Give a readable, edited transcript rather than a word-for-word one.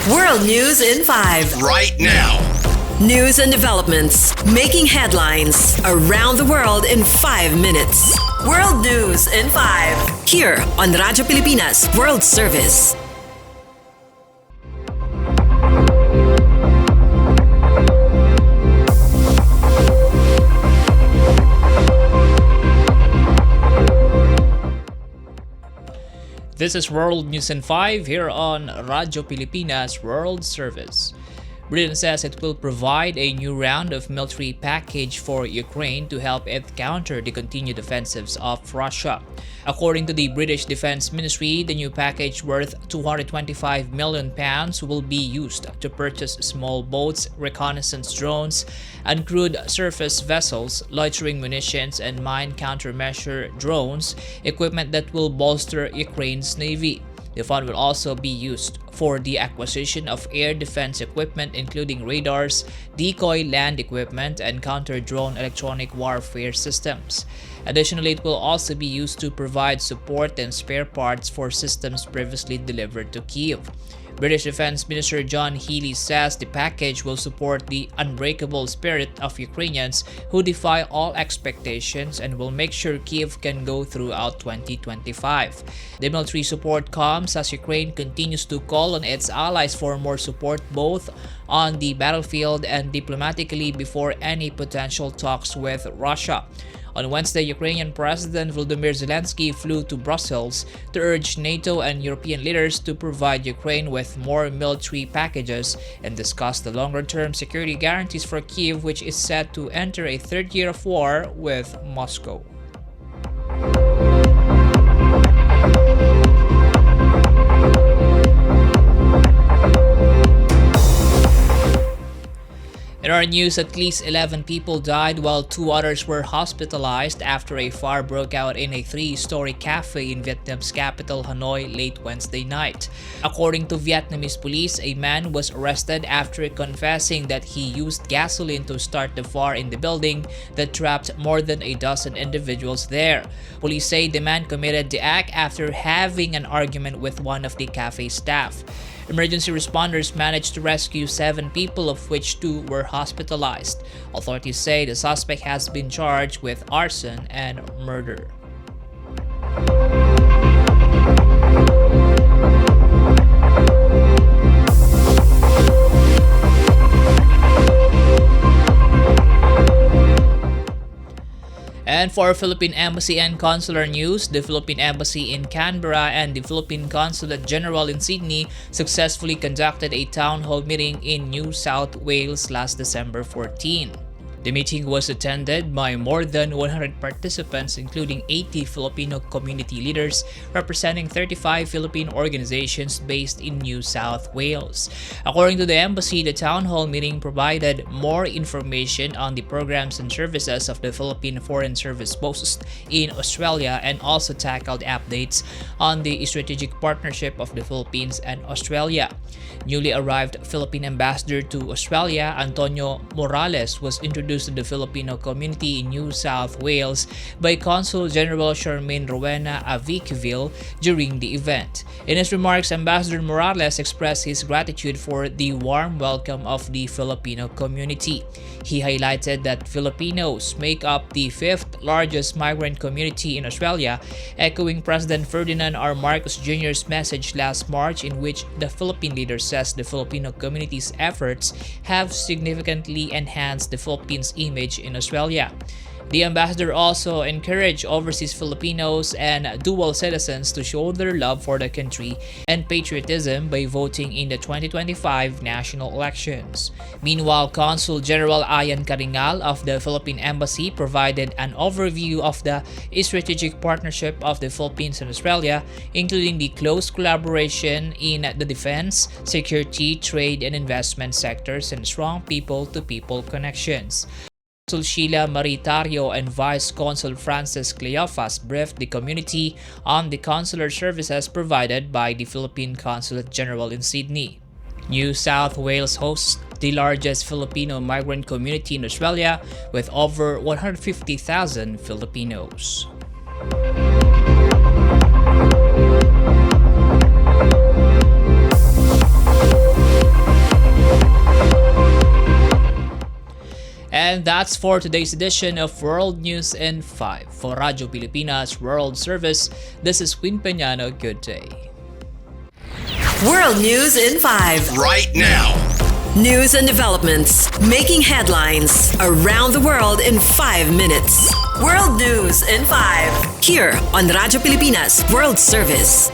World News in 5. Right now. News and developments making headlines around the world in 5 minutes. World News in 5. Here on Radyo Pilipinas World Service. This is World News in 5 here on Radyo Pilipinas World Service. Britain says it will provide a new round of military package for Ukraine to help it counter the continued offensives of Russia. According to the British Defense Ministry, the new package worth £225 million will be used to purchase small boats, reconnaissance drones, uncrewed surface vessels, loitering munitions, and mine countermeasure drones, equipment that will bolster Ukraine's navy. The fund will also be used for the acquisition of air defense equipment including radars, decoy land equipment, and counter-drone electronic warfare systems. Additionally, it will also be used to provide support and spare parts for systems previously delivered to Kyiv. British Defense Minister John Healey says the package will support the unbreakable spirit of Ukrainians who defy all expectations and will make sure Kyiv can go throughout 2025. The military support comes as Ukraine continues to call on its allies for more support both on the battlefield and diplomatically before any potential talks with Russia. On Wednesday, Ukrainian President Volodymyr Zelensky flew to Brussels to urge NATO and European leaders to provide Ukraine with more military packages and discuss the longer-term security guarantees for Kyiv, which is set to enter a third year of war with Moscow. In our news, at least 11 people died while 2 others were hospitalized after a fire broke out in a 3-story cafe in Vietnam's capital Hanoi late Wednesday night. According to Vietnamese police, a man was arrested after confessing that he used gasoline to start the fire in the building that trapped more than a dozen individuals there. Police say the man committed the act after having an argument with one of the cafe staff. Emergency responders managed to rescue 7 people, of which 2 were hospitalized. Authorities say the suspect has been charged with arson and murder. And for Philippine Embassy and Consular news, the Philippine Embassy in Canberra and the Philippine Consulate General in Sydney successfully conducted a town hall meeting in New South Wales last December 14. The meeting was attended by more than 100 participants, including 80 Filipino community leaders representing 35 Philippine organizations based in New South Wales. According to the embassy, the town hall meeting provided more information on the programs and services of the Philippine Foreign Service Post in Australia and also tackled updates on the strategic partnership of the Philippines and Australia. Newly arrived Philippine Ambassador to Australia, Antonio Morales, was introduced to the Filipino community in New South Wales by Consul General Charmaine Rowena Avicville during the event. In his remarks, Ambassador Morales expressed his gratitude for the warm welcome of the Filipino community. He highlighted that Filipinos make up the 5th largest migrant community in Australia, echoing President Ferdinand R. Marcos Jr.'s message last March, in which the Philippine leader says the Filipino community's efforts have significantly enhanced the Philippines' image in Australia. The ambassador also encouraged overseas Filipinos and dual citizens to show their love for the country and patriotism by voting in the 2025 national elections. Meanwhile, Consul General Ayan Karingal of the Philippine Embassy provided an overview of the strategic partnership of the Philippines and Australia, including the close collaboration in the defense, security, trade, and investment sectors and strong people-to-people connections. Consul Sheila Maritario and Vice Consul Francis Cleophas briefed the community on the consular services provided by the Philippine Consulate General in Sydney. New South Wales hosts the largest Filipino migrant community in Australia with over 150,000 Filipinos. And that's for today's edition of World News in 5. For Radyo Pilipinas World Service, this is Queen Peñano. Good day. World News in 5. Right now. News and developments making headlines around the world in 5 minutes. World News in 5. Here on Radyo Pilipinas World Service.